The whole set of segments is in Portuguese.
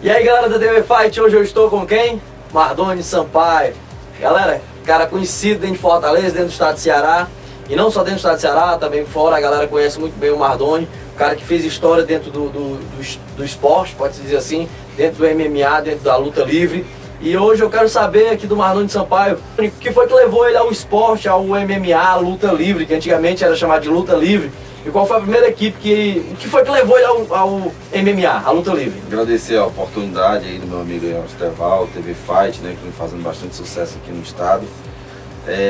E aí galera da TV Fight, hoje eu estou com quem? Mardoni Sampaio. Galera, cara conhecido dentro de Fortaleza, dentro do estado de Ceará. E não só dentro do estado de Ceará, também fora, a galera conhece muito bem o Mardoni. O cara que fez história dentro do esporte, pode-se dizer assim, dentro do MMA, dentro da luta livre. E hoje eu quero saber aqui do Mardoni Sampaio, o que foi que levou ele ao esporte, ao MMA, à luta livre, que antigamente era chamado de luta livre. E qual foi a primeira equipe o que foi que levou ele ao MMA, à luta livre? Agradecer a oportunidade aí do meu amigo Esteval, TV Fight, né, que vem fazendo bastante sucesso aqui no estado.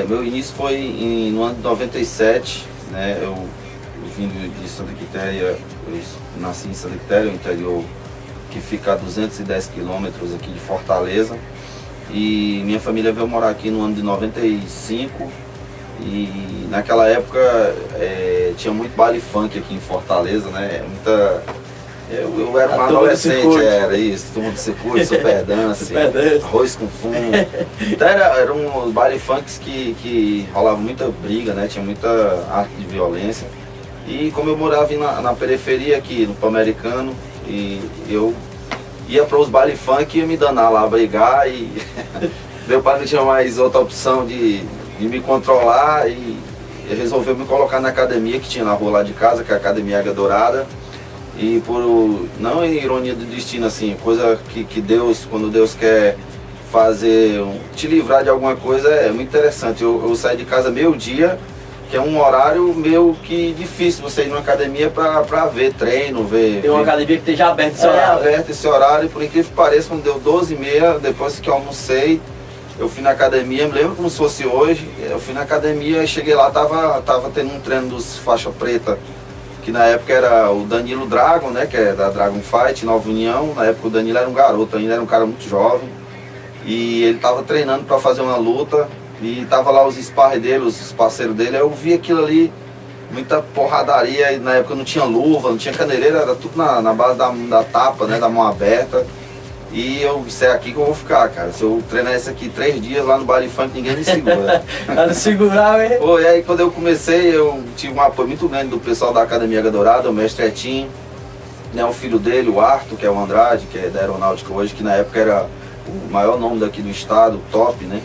Meu início foi no ano de 97, né, eu vim de Santa Quitéria, eu nasci em Santa Quitéria, um interior que fica a 210 quilômetros aqui de Fortaleza. E minha família veio morar aqui no ano de 95. E naquela época tinha muito baile funk aqui em Fortaleza, né? Eu era um adolescente, era isso, turma do circuito, super dance, arroz com fumo. Então eram baile funks que rolava muita briga, né? Tinha muita arte de violência. E como eu morava na periferia aqui, no Pan-Americano, e eu ia para os baile funk e ia me danar lá, brigar, e meu pai não tinha mais outra opção de me controlar e resolveu me colocar na academia que tinha na rua lá de casa, que é a Academia Águia Dourada. E por, não é ironia do destino assim, coisa que Deus, quando Deus quer fazer, te livrar de alguma coisa, é muito interessante. Eu saí de casa meio-dia, que é um horário meio que difícil você ir numa academia pra ver treino, ver... Tem uma academia que esteja aberta esse horário. Aberto esse horário, e por incrível que pareça, quando deu 12h30, depois que eu almocei, eu fui na academia, me lembro como se fosse hoje, eu fui na academia e cheguei lá, tava tendo um treino dos faixa preta, que na época era o Danilo Dragon, né, que é da Dragon Fight, Nova União. Na época o Danilo era um garoto, ainda era um cara muito jovem, e ele tava treinando para fazer uma luta, e tava lá os sparring dele, os parceiros dele. Eu vi aquilo ali, muita porradaria, e na época não tinha luva, não tinha caneleira, era tudo na base da tapa, né, da mão aberta. E eu disse, é aqui que eu vou ficar, cara. Se eu treinar isso aqui 3 dias lá no baile funk, ninguém me segura. Pra não segurar, hein? Pô, e aí quando eu comecei, eu tive um apoio muito grande do pessoal da Academia Águia Dourada, o mestre Etinho, né, o filho dele, o Arthur, que é o Andrade, que é da Aeronáutica hoje, que na época era o maior nome daqui do estado, top, né?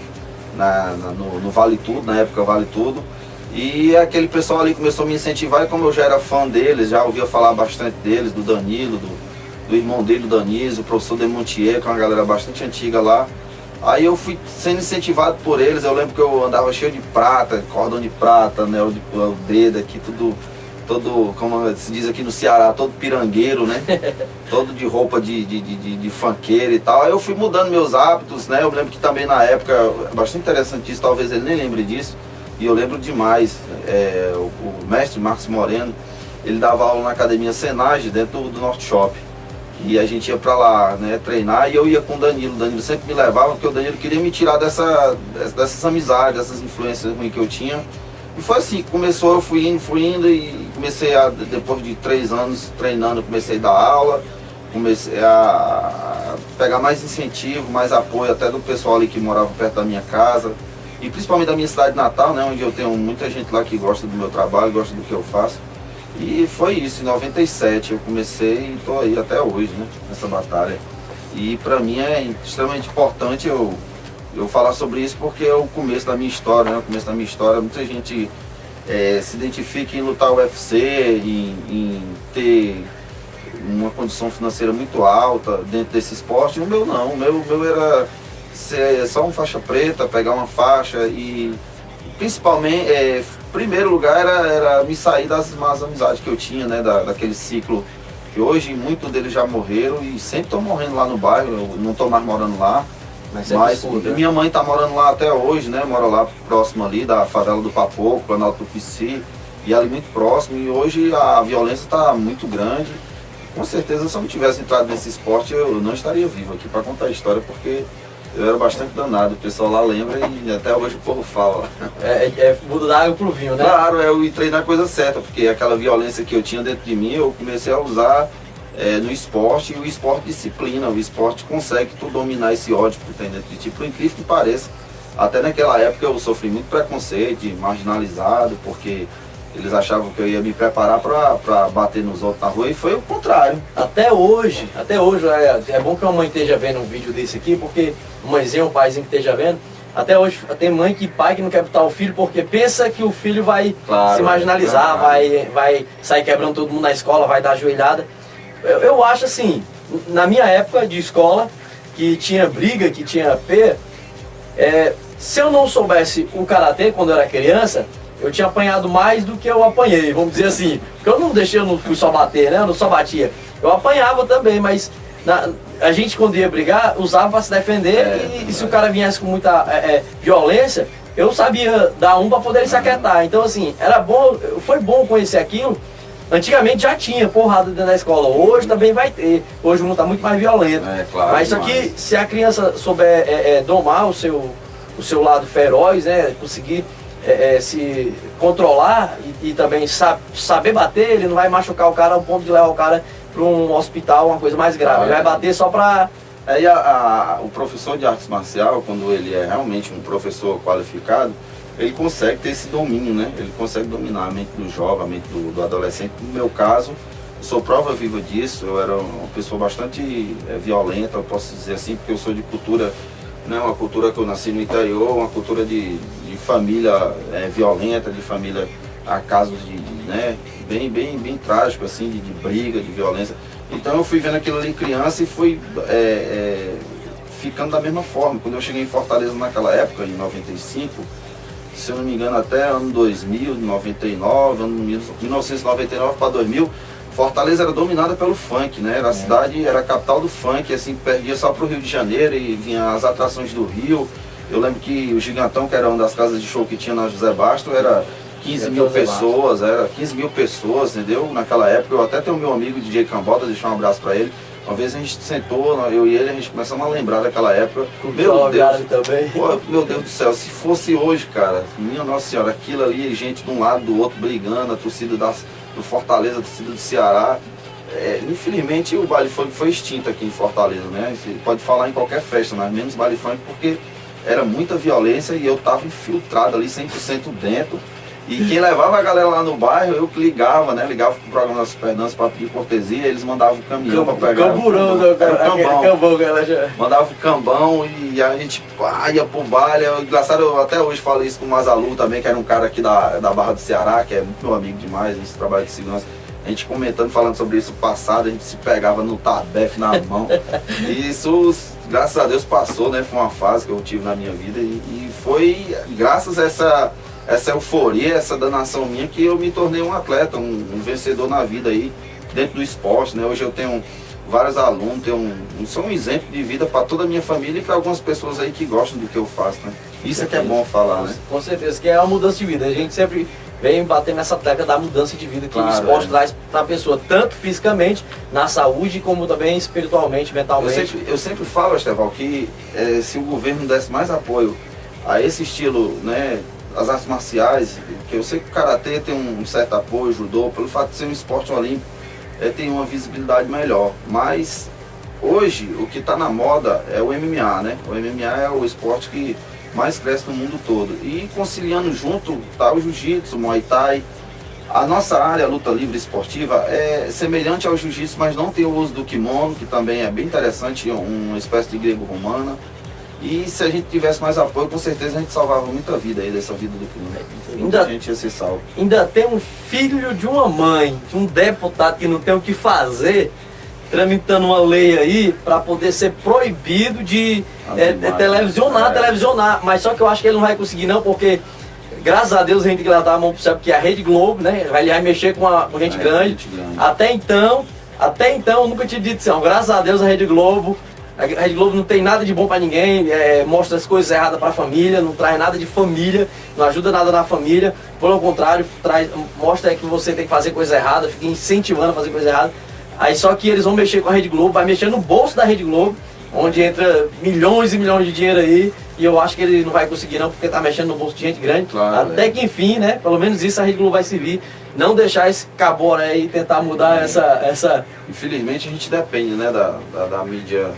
No Vale Tudo, na época Vale Tudo. E aquele pessoal ali começou a me incentivar, e como eu já era fã deles, já ouvia falar bastante deles, do Danilo, do irmão dele, o Danilo, o professor Demontier, que é uma galera bastante antiga lá. Aí eu fui sendo incentivado por eles. Eu lembro que eu andava cheio de prata, cordão de prata, né, o dedo aqui, todo, como se diz aqui no Ceará, todo pirangueiro, né? Todo de roupa de funkeiro e tal. Aí eu fui mudando meus hábitos, né? Eu lembro que também na época, bastante interessante isso, talvez ele nem lembre disso, e eu lembro demais, o mestre Marcos Moreno, ele dava aula na Academia Senage, dentro do Norte Shop. E a gente ia pra lá, né, treinar, e eu ia com o Danilo sempre me levava, porque o Danilo queria me tirar dessas amizades, dessas influências ruins que eu tinha. E foi assim que começou, eu fui indo e comecei depois de 3 anos treinando, comecei a dar aula, comecei a pegar mais incentivo, mais apoio até do pessoal ali que morava perto da minha casa, e principalmente da minha cidade natal, né, onde eu tenho muita gente lá que gosta do meu trabalho, gosta do que eu faço. E foi isso, em 97 eu comecei e estou aí até hoje, né, nessa batalha. E para mim é extremamente importante eu falar sobre isso, porque é o começo da minha história, né, o começo da minha história. Muita gente se identifica em lutar UFC, em ter uma condição financeira muito alta dentro desse esporte. O meu não, o meu era ser só um faixa preta, pegar uma faixa e principalmente... primeiro lugar era me sair das más amizades que eu tinha, né, daquele ciclo que hoje muitos deles já morreram e sempre estão morrendo lá no bairro. Eu não estou mais morando lá, mas minha mãe está morando lá até hoje, né, mora lá próximo ali da favela do Papoco, Planalto do Pici, e ali muito próximo, e hoje a violência está muito grande. Com certeza, se eu não tivesse entrado nesse esporte, eu não estaria vivo aqui para contar a história, porque eu era bastante danado, o pessoal lá lembra e até hoje o povo fala. Muda da água pro vinho, né? Claro, eu entrei na coisa certa, porque aquela violência que eu tinha dentro de mim, eu comecei a usar no esporte, e o esporte disciplina, o esporte consegue tu dominar esse ódio que tem dentro de ti, por incrível que pareça. Até naquela época eu sofri muito preconceito, marginalizado, porque Eles achavam que eu ia me preparar para bater nos outros na rua e foi o contrário. Até hoje, é bom que uma mãe esteja vendo um vídeo desse aqui, porque mãezinha, um paizinho que esteja vendo, até hoje tem mãe que pai que não quer botar o filho porque pensa que o filho vai se marginalizar, vai sair quebrando todo mundo na escola, vai dar joelhada. Eu acho assim, na minha época de escola, que tinha briga, que tinha se eu não soubesse o karatê quando eu era criança, eu tinha apanhado mais do que eu apanhei, vamos dizer assim. Porque eu não fui só bater, né? Eu não só batia. Eu apanhava também, mas a gente quando ia brigar, usava para se defender e se o cara viesse com muita violência, eu sabia dar um para poder se aquietar. Então assim, foi bom conhecer aquilo. Antigamente já tinha porrada dentro da escola, hoje também vai ter. Hoje o mundo está muito mais violento. Claro, mas só que se a criança souber domar o seu lado feroz, né? Conseguir se controlar e também saber bater, ele não vai machucar o cara ao ponto de levar o cara para um hospital, uma coisa mais grave. Ele vai bater só para... O professor de artes marcial, quando ele é realmente um professor qualificado, ele consegue ter esse domínio, né? Ele consegue dominar a mente do jovem, a mente do adolescente. No meu caso, eu sou prova viva disso. Eu era uma pessoa bastante violenta, eu posso dizer assim, porque eu sou de cultura, né? Uma cultura que eu nasci no interior, uma cultura de família violenta, de família a casos né? bem trágico, assim, de briga, de violência. Então eu fui vendo aquilo ali criança e fui ficando da mesma forma. Quando eu cheguei em Fortaleza naquela época, em 95, se eu não me engano até ano 2000, 99, ano 1999 para 2000, Fortaleza era dominada pelo funk, né? Era a cidade, era a capital do funk, assim, perdia só para o Rio de Janeiro e vinha as atrações do Rio. Eu lembro que o Gigantão, que era uma das casas de show que tinha na José Basto, era 15 mil pessoas, entendeu? Naquela época, eu até tenho meu amigo DJ Cambota, deixar um abraço pra ele. Uma vez a gente sentou, eu e ele, a gente começamos a lembrar daquela época. Meu Deus, também. Pô, meu Deus do céu, se fosse hoje, cara, minha Nossa Senhora, aquilo ali, gente de um lado do outro brigando, a torcida do Fortaleza, a torcida do Ceará. Infelizmente o baile funk foi extinto aqui em Fortaleza, né? Você pode falar em qualquer festa, mas menos baile funk, porque era muita violência e eu tava infiltrado ali 100% dentro. E quem levava a galera lá no bairro, eu que ligava, né? Ligava pro programa da Superdança para pedir cortesia, eles mandavam o caminhão para pegar. Cambão, mandava o cambão e a gente ia pro baile. Engraçado, eu até hoje falo isso com o Mazalu também, que era um cara aqui da Barra do Ceará, que é muito meu amigo demais, a gente trabalha de segurança. A gente comentando, falando sobre isso passado, a gente se pegava no tabefe na mão. E isso, graças a Deus, passou, né? Foi uma fase que eu tive na minha vida e foi graças a essa euforia, essa danação minha, que eu me tornei um atleta, um vencedor na vida aí, dentro do esporte, né? Hoje eu tenho vários alunos, sou um exemplo de vida para toda a minha família e para algumas pessoas aí que gostam do que eu faço, né? Isso é que é bom falar, né? Com certeza, que é uma mudança de vida. A gente sempre vem bater nessa tecla da mudança de vida que o esporte traz para a pessoa, tanto fisicamente, na saúde, como também espiritualmente, mentalmente. Eu sempre falo, Esteval, que se o governo desse mais apoio a esse estilo, né? As artes marciais, que eu sei que o karatê tem um certo apoio, o judô, pelo fato de ser um esporte olímpico, tem uma visibilidade melhor. Mas hoje o que está na moda é o MMA, né? O MMA é o esporte que mais cresce no mundo todo. E conciliando junto está o jiu-jitsu, o muay thai. A nossa área, a luta livre esportiva, é semelhante ao jiu-jitsu, mas não tem o uso do kimono, que também é bem interessante, uma espécie de grego-romana. E se a gente tivesse mais apoio, com certeza a gente salvava muita vida aí, dessa vida do crime. Muita gente ia ser salvo. Ainda tem um filho de uma mãe, de um deputado que não tem o que fazer, tramitando uma lei aí para poder ser proibido de televisionar. Mas só que eu acho que ele não vai conseguir não, porque graças a Deus a gente tem que levantar a mão pro céu, porque a Rede Globo, né, vai mexer com gente grande. Até então, eu nunca tinha dito assim, graças a Deus a Rede Globo não tem nada de bom pra ninguém, mostra as coisas erradas pra família, não traz nada de família, não ajuda nada na família, pelo contrário, mostra que você tem que fazer coisa errada, fica incentivando a fazer coisa errada. Aí só que eles vão mexer com a Rede Globo, vai mexer no bolso da Rede Globo, onde entra milhões e milhões de dinheiro aí, e eu acho que ele não vai conseguir não, porque tá mexendo no bolso de gente grande. Claro, até que enfim, né, pelo menos isso a Rede Globo vai servir, não deixar esse cabora aí e tentar mudar essa... Infelizmente a gente depende, né, da mídia,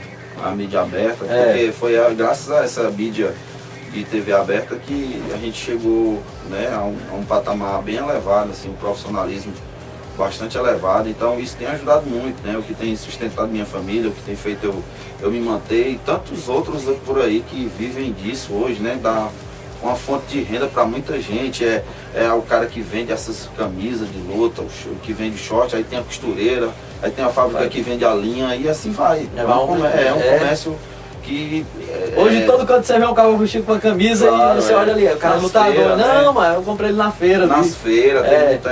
a mídia aberta, porque foi graças a essa mídia de TV aberta que a gente chegou, né, a um patamar bem elevado, assim, um profissionalismo bastante elevado, então isso tem ajudado muito, né, o que tem sustentado minha família, o que tem feito eu me manter, e tantos outros por aí que vivem disso hoje, né, dá uma fonte de renda para muita gente, é o cara que vende essas camisas de luta, o que vende short, aí tem a costureira, aí tem a fábrica que vende a linha, e assim vai. É um comércio que... Hoje todo canto você vê um carro vestido com a camisa, claro, e você olha ali, o cara lutador. Feiras, não, mas eu comprei ele na feira. Nas feiras,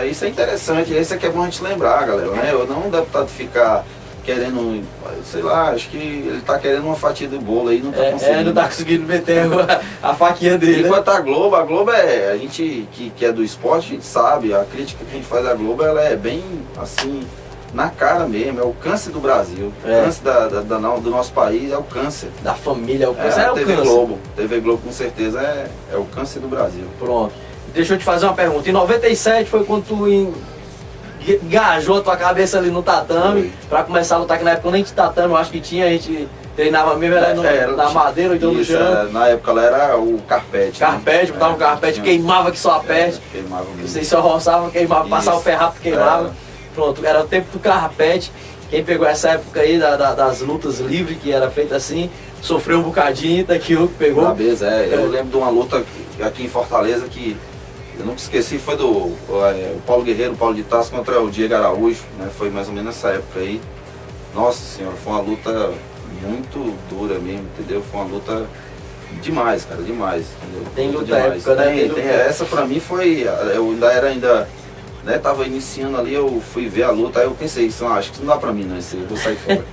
isso é interessante, isso é que é bom a gente lembrar, galera, né? Eu não deputado ficar querendo, sei lá, acho que ele tá querendo uma fatia de bolo aí, não tá conseguindo. Não tá conseguindo meter a faquinha dele. Enquanto a Globo a gente que é do esporte, a gente sabe, a crítica que a gente faz da Globo, ela é bem, assim, na cara mesmo, é o câncer do Brasil. O câncer do nosso país é o câncer. Da família, é o câncer. É o TV Globo. TV Globo com certeza é o câncer do Brasil. Pronto. Deixa eu te fazer uma pergunta. Em 97 foi quando tu engajou a tua cabeça ali no tatame pra começar a lutar, que na época nem de tatame, eu acho que tinha, a gente treinava mesmo, era na madeira ou então no chão. Na época lá era o carpete. Carpete, botava o carpete, queimava que só a peste. Queimava mesmo. Vocês só roçavam, queimava, passava o pé rápido, queimava. Pronto, era o tempo do carpete. Quem pegou essa época aí das lutas livres, que era feita assim, sofreu um bocadinho, daquilo que pegou. Cabeça, eu lembro de uma luta aqui em Fortaleza que eu nunca esqueci, foi do Paulo Guerreiro, Paulo de Tarso contra o Diego Araújo, né? Foi mais ou menos nessa época aí. Nossa senhora, foi uma luta muito dura mesmo, entendeu? Foi uma luta demais, cara, demais, entendeu? Tem luta época, né? Essa pra mim foi, eu ainda né, tava iniciando ali, eu fui ver a luta, aí eu pensei, acho que isso não dá pra mim, não, eu vou sair fora.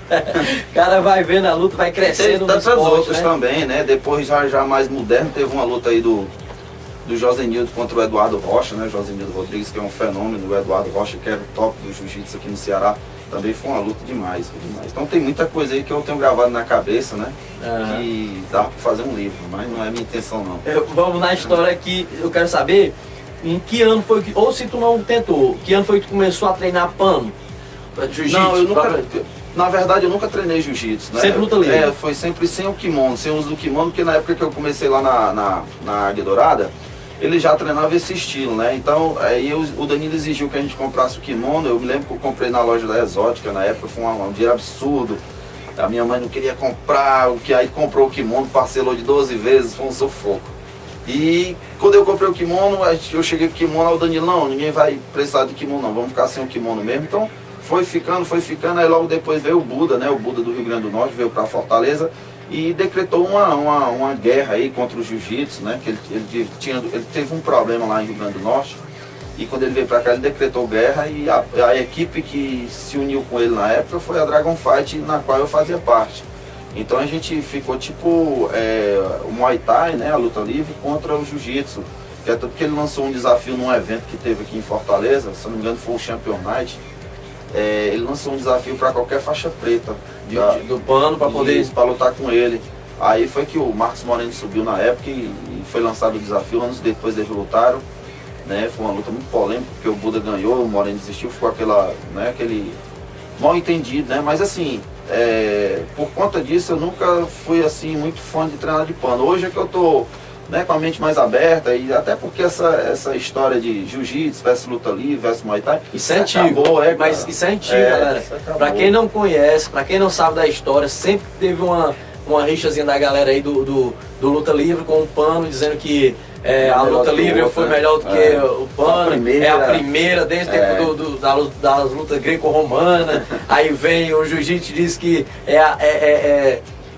O cara vai vendo a luta, vai crescendo. Tem tantas outras, né? Também, né? Depois já mais moderno, teve uma luta aí do Josenildo contra o Eduardo Rocha, né? Josenildo Rodrigues, que é um fenômeno, o Eduardo Rocha, que era o top do jiu-jitsu aqui no Ceará. Também foi uma luta demais, demais. Então tem muita coisa aí que eu tenho gravado na cabeça, né? Que dá pra fazer um livro, mas não é minha intenção não. Vamos na história que eu quero saber em que ano foi que, ou se tu não tentou, que ano foi que tu começou a treinar pano? Jiu-jitsu? Não, eu nunca, na verdade eu nunca treinei jiu-jitsu, né? Sempre luta livre? Foi sempre sem o kimono, sem o uso do kimono, porque na época que eu comecei lá na Águia Dourada, ele já treinava esse estilo, né? Então, aí o Danilo exigiu que a gente comprasse o kimono. Eu me lembro que eu comprei na loja da Exótica, na época foi um dinheiro absurdo. A minha mãe não queria comprar, o que aí comprou o kimono, parcelou de 12 vezes, foi um sufoco. E quando eu comprei o kimono, eu cheguei com o kimono, o Danilo, não, ninguém vai precisar de kimono não, vamos ficar sem o kimono mesmo. Então, foi ficando, aí logo depois veio o Buda, né? O Buda do Rio Grande do Norte, veio para Fortaleza e decretou uma guerra aí contra o jiu-jitsu, né? Que ele teve um problema lá em Rio Grande do Norte e quando ele veio para cá ele decretou guerra e a equipe que se uniu com ele na época foi a Dragon Fight, na qual eu fazia parte. Então a gente ficou tipo o Muay Thai, né? A luta livre contra o jiu-jitsu, que é tanto que ele lançou um desafio num evento que teve aqui em Fortaleza, se não me engano foi o Champion Night. Ele lançou um desafio para qualquer faixa preta do pano para poder lutar com ele. Aí foi que o Marcos Moreno subiu na época e foi lançado o desafio. Anos depois eles lutaram, né? Foi uma luta muito polêmica porque o Buda ganhou, o Moreno desistiu, ficou aquele mal entendido, né? Mas assim, por conta disso eu nunca fui assim muito fã de treinar de pano. Hoje é que eu tô, né, com a mente mais aberta, e até porque essa história de jiu-jitsu versus luta livre versus Muay Thai, isso é antigo, mas isso é antigo, galera. Pra quem não conhece, pra quem não sabe da história, sempre teve uma rixazinha da galera aí do luta livre com o pano, dizendo que a luta livre foi melhor do que o pano, a primeira desde o tempo das lutas greco-romanas. Aí vem o jiu-jitsu e diz que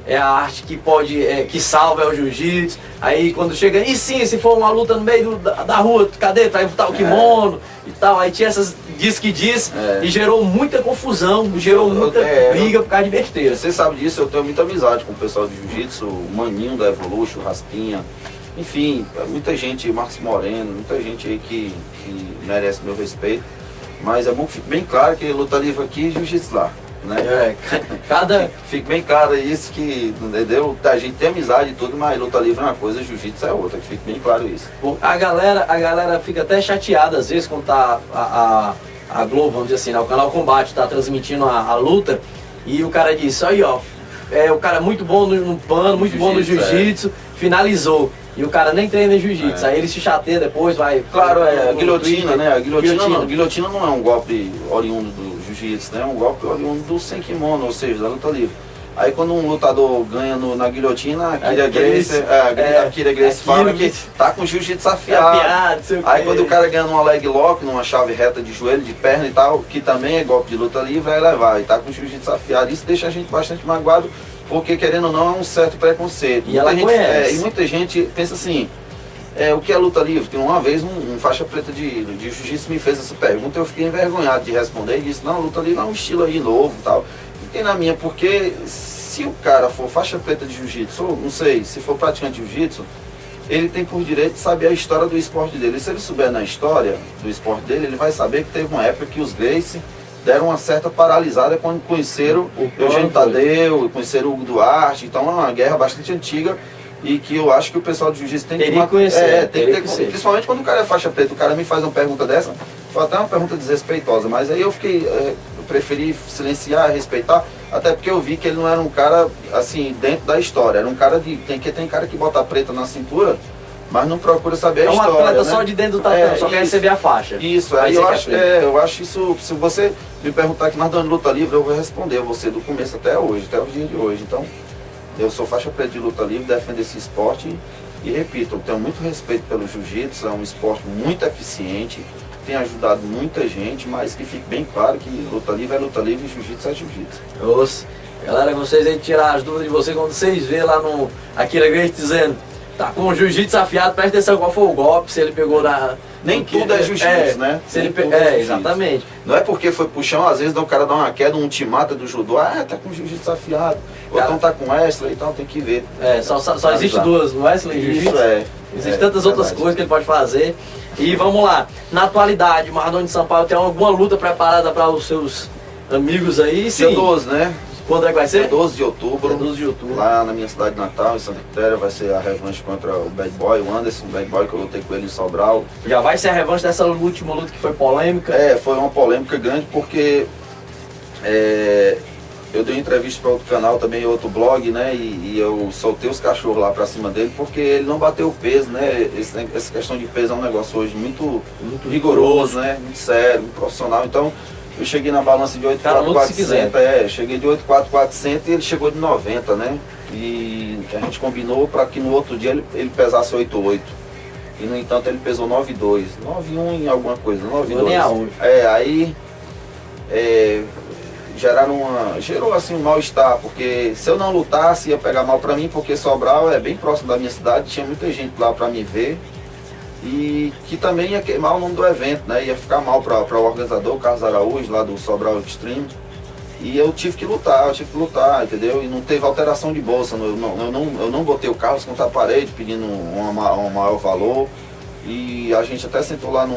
é a arte que pode, que salva o jiu-jitsu. Aí quando chega, e sim, se for uma luta no meio da rua, cadê? Vai botar o kimono e tal. Aí tinha essas diz que diz e gerou muita confusão, gerou muita briga por causa de besteira. Você sabe disso, eu tenho muita amizade com o pessoal de jiu-jitsu, o Maninho da Evolution, o Raspinha, enfim, muita gente, Marcos Moreno, muita gente aí que merece meu respeito. Mas é bom que fique bem claro que luta livre aqui e jiu-jitsu lá. Né? Fica bem claro isso, que entendeu? A gente tem amizade e tudo, mas luta livre é uma coisa, jiu-jitsu é outra, que fica bem claro isso. A galera fica até chateada às vezes quando tá a Globo, vamos dizer assim, né? O canal Combate tá transmitindo a luta e o cara diz, aí ó, o cara muito bom no pano, muito bom no jiu-jitsu, finalizou. E o cara nem treina em jiu-jitsu, aí ele se chateia depois, vai... Claro, vai a guilhotina, né? A Guilhotina. guilhotina não é um golpe oriundo do jiu-jitsu, né? É um golpe oriundo do sem kimono, ou seja, da luta livre. Aí quando um lutador ganha na guilhotina, a Kira Gracie fala que tá com jiu-jitsu afiado. Aí quando o cara ganha numa leg lock, numa chave reta de joelho, de perna e tal, que também é golpe de luta livre, vai levar. E tá com jiu-jitsu afiado. Isso deixa a gente bastante magoado, porque querendo ou não é um certo preconceito. E ela conhece. E muita gente pensa assim, o que é luta livre? Que uma vez um faixa preta de jiu-jitsu me fez essa pergunta, eu fiquei envergonhado de responder e disse, não, luta livre é um estilo aí novo e tal. Fiquei na minha, porque se o cara for faixa preta de jiu-jitsu, ou não sei, se for praticante de jiu-jitsu, ele tem por direito de saber a história do esporte dele. E se ele souber na história do esporte dele, ele vai saber que teve uma época que os Gracie deram uma certa paralisada quando conheceram o Eugênio Tadeu, conheceram o Hugo Duarte. Então é uma guerra bastante antiga e que eu acho que o pessoal de jiu-jitsu tem que conhecer. Tem que ter, principalmente quando o cara é faixa preta, o cara me faz uma pergunta dessa, foi até uma pergunta desrespeitosa, mas aí eu fiquei, eu preferi silenciar, respeitar, até porque eu vi que ele não era um cara assim dentro da história, era um cara tem cara que bota a preta na cintura, mas não procura saber a história. É um atleta, né? Só de dentro do tatame, só quer receber a faixa. Isso, aí eu acho isso, se você me perguntar aqui na luta livre, eu vou responder você do começo até hoje, até o dia de hoje. Então, eu sou faixa preta de luta livre, defendo esse esporte e repito, eu tenho muito respeito pelo jiu-jitsu, é um esporte muito eficiente, tem ajudado muita gente, mas que fique bem claro que luta livre é luta livre e jiu-jitsu é jiu-jitsu. Galera, vocês aí tirar as dúvidas de vocês quando vocês vê lá no Akira Gracie dizendo, tá com o jiu-jitsu afiado, presta atenção qual foi o golpe, se ele pegou na... Nem tudo é jiu-jitsu, né? Se ele exatamente. Não é porque foi puxão, às vezes o cara dá uma queda, um ultimata do judô, tá com jiu-jitsu afiado, ou então tá com extra e tal, tem que ver. Só existe duas, no wrestling e jiu-jitsu. Existem tantas outras coisas que ele pode fazer. E vamos lá, na atualidade, Mardoni Sampaio tem alguma luta preparada para os seus amigos aí? Dia 12, né? Quando é que vai ser? Dia 12 de outubro. 12 de outubro. Lá na minha cidade natal, em Santa Quitéria, vai ser a revanche contra o Bad Boy, o Anderson, o Bad Boy que eu lutei com ele em Sobral. Já vai ser a revanche dessa última luta que foi polêmica? Foi uma polêmica grande porque eu dei uma entrevista para outro canal também, outro blog, né? E eu soltei os cachorros lá pra cima dele porque ele não bateu o peso, né? Essa questão de peso é um negócio hoje muito rigoroso, né? Muito sério, muito profissional. Então, eu cheguei na balança de 8.400, cheguei de 8.400 e ele chegou de 90, né? E a gente combinou para que no outro dia ele pesasse 8.8. E no entanto ele pesou 9.2, 9.1 em alguma coisa, 9.2. Aí gerou assim um mal-estar, porque se eu não lutasse ia pegar mal para mim, porque Sobral é bem próximo da minha cidade, tinha muita gente lá para me ver. E que também ia queimar o nome do evento, né? Ia ficar mal para o organizador, o Carlos Araújo, lá do Sobral Extreme. E eu tive que lutar, entendeu? E não teve alteração de bolsa, eu não botei o Carlos contra a parede pedindo um maior valor. E a gente até sentou lá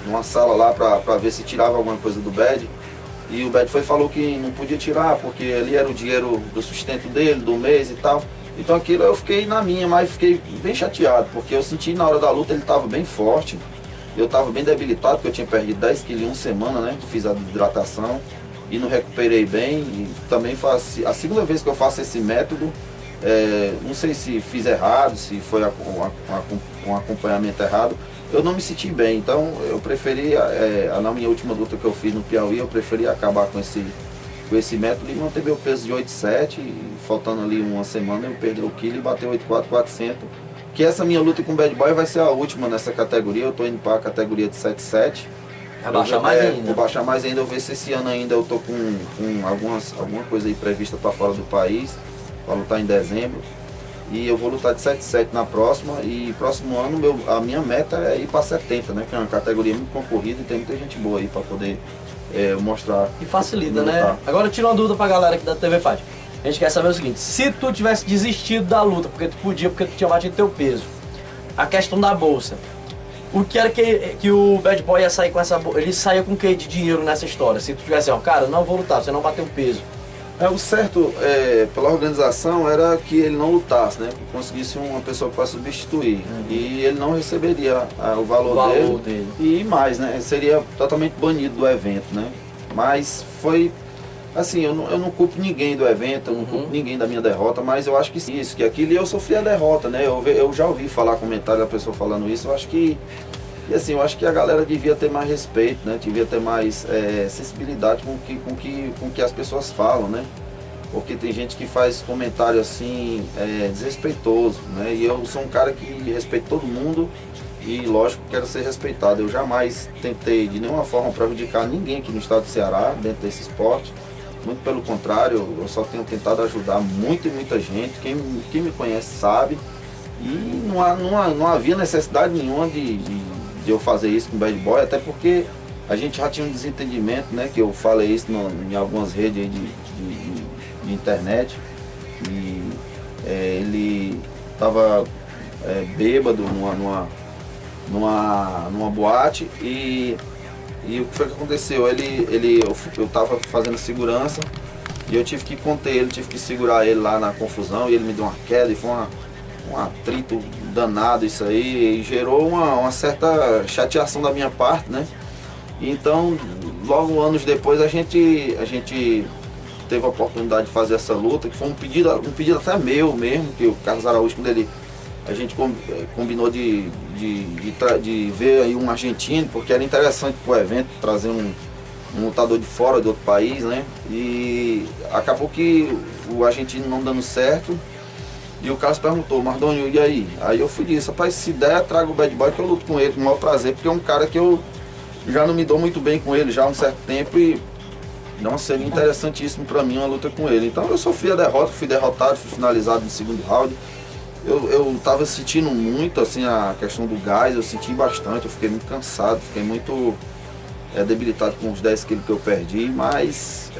numa sala lá para ver se tirava alguma coisa do Bad. E o Bad falou que não podia tirar, porque ali era o dinheiro do sustento dele, do mês e tal. Então aquilo eu fiquei na minha, mas fiquei bem chateado, porque eu senti na hora da luta ele estava bem forte, eu estava bem debilitado, porque eu tinha perdido 10 quilos em uma semana, né? Fiz a hidratação e não recuperei bem. E também faço a segunda vez que eu faço esse método, não sei se fiz errado, se foi um acompanhamento errado, eu não me senti bem, então eu preferi, na minha última luta que eu fiz no Piauí, eu preferi acabar com esse método e manter meu peso de 8.7, faltando ali uma semana eu perdi o quilo e bateu 8.400, que essa minha luta com o Bad Boy vai ser a última nessa categoria, eu tô indo para a categoria de 7.7. Vai baixar mais ainda. Vou baixar mais ainda, eu ver se esse ano ainda eu tô com alguma coisa aí prevista para fora do país, para lutar em dezembro. E eu vou lutar de 7.7 na próxima, e próximo ano a minha meta é ir para 70, né? Que é uma categoria muito concorrida e tem muita gente boa aí para poder mostrar. E facilita, né? Agora tira uma dúvida pra galera aqui da TV Fight. A gente quer saber o seguinte, se tu tivesse desistido da luta, porque tu tinha batido teu peso, a questão da bolsa, o que era que o Bad Boy ia sair com essa bolsa? Ele saía com o que de dinheiro nessa história? Se tu tivesse, cara, não vou lutar, você não bateu peso. O certo pela organização era que ele não lutasse, né? Que conseguisse uma pessoa para substituir. E ele não receberia o valor dele. E mais, né? Seria totalmente banido do evento, né? Mas foi Assim, eu não culpo ninguém do evento, eu não culpo ninguém da minha derrota, mas eu acho que isso, que aquilo, e eu sofri a derrota, né? Eu já ouvi falar comentário da pessoa falando isso, eu acho que, e assim, eu acho que a galera devia ter mais respeito, né? Devia ter mais sensibilidade com que as pessoas falam, né? Porque tem gente que faz comentário assim, desrespeitoso, né? E eu sou um cara que respeita todo mundo e, lógico, quero ser respeitado. Eu jamais tentei de nenhuma forma prejudicar ninguém aqui no estado do Ceará, dentro desse esporte. Muito pelo contrário, eu só tenho tentado ajudar muita e muita gente. Quem me conhece sabe. E não havia necessidade nenhuma de eu fazer isso com o Bad Boy, até porque a gente já tinha um desentendimento, né? Que eu falei isso em algumas redes aí de internet. E ele estava bêbado numa boate e o que foi que aconteceu? Eu estava fazendo segurança e eu tive que conter ele, tive que segurar ele lá na confusão e ele me deu uma queda e foi um atrito danado isso aí e gerou uma certa chateação da minha parte, né? Então, logo anos depois a gente teve a oportunidade de fazer essa luta, que foi um pedido até meu mesmo, que o Carlos Araújo, quando a gente combinou de ver aí um argentino, porque era interessante para o evento trazer um lutador de fora, de outro país, né? E acabou que o argentino não dando certo, e o Carlos perguntou, Mardônio, e aí? Aí eu fui disse, rapaz, se der, traga o Bad Boy que eu luto com ele com o maior prazer, porque é um cara que eu já não me dou muito bem com ele já há um certo tempo e não seria interessantíssimo para mim uma luta com ele. Então eu sofri a derrota, fui derrotado, fui finalizado no segundo round. Eu tava sentindo muito assim a questão do gás, eu senti bastante, eu fiquei muito cansado, fiquei muito debilitado com os 10 quilos que eu perdi, mas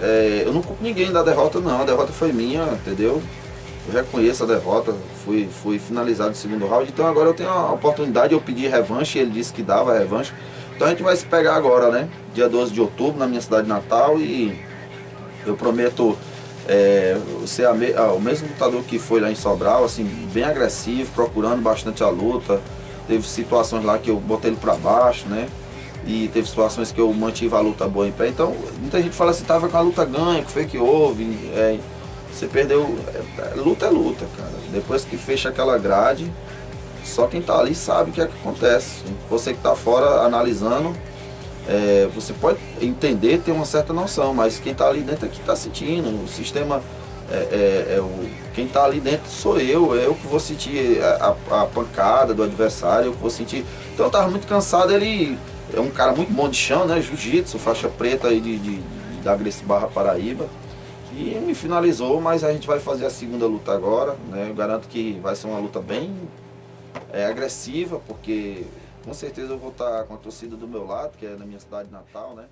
eu não culpo ninguém da derrota não, a derrota foi minha, entendeu? Eu reconheço a derrota, fui finalizado no segundo round, então agora eu tenho a oportunidade, eu pedi revanche, ele disse que dava revanche, então a gente vai se pegar agora, né? Dia 12 de outubro, na minha cidade natal, e eu prometo ser o mesmo lutador que foi lá em Sobral, assim, bem agressivo, procurando bastante a luta. Teve situações lá que eu botei ele pra baixo, né? E teve situações que eu mantive a luta boa em pé. Então, muita gente fala assim, tava com a luta ganha, que foi que houve? Você perdeu. Luta é luta, cara. Depois que fecha aquela grade, só quem tá ali sabe o que é que acontece. Você que tá fora analisando, você pode entender, ter uma certa noção, mas quem está ali dentro é que está sentindo. O sistema, quem está ali dentro sou eu que vou sentir a pancada do adversário, eu que vou sentir. Então eu estava muito cansado, ele é um cara muito bom de chão, né? Jiu-jitsu, faixa preta aí da Gracie Barra Paraíba. E me finalizou, mas a gente vai fazer a segunda luta agora, né? Eu garanto que vai ser uma luta bem agressiva, porque com certeza eu vou estar com a torcida do meu lado, que é na minha cidade natal, né?